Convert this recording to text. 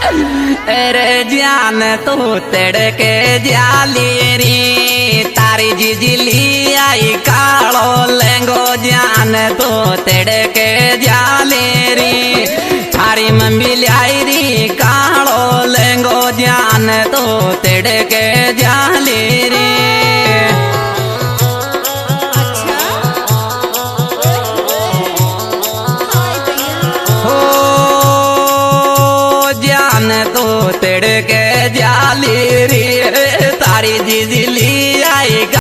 अरे जान तू तड़के जाली री तारी जिजली आई कालो लेंगो जान तू तड़के जाली री थारी मम्मी लाई री कालो लेंगो जान तू तड़के जाली री। तो तड़के जाली री तारी जिजली आई।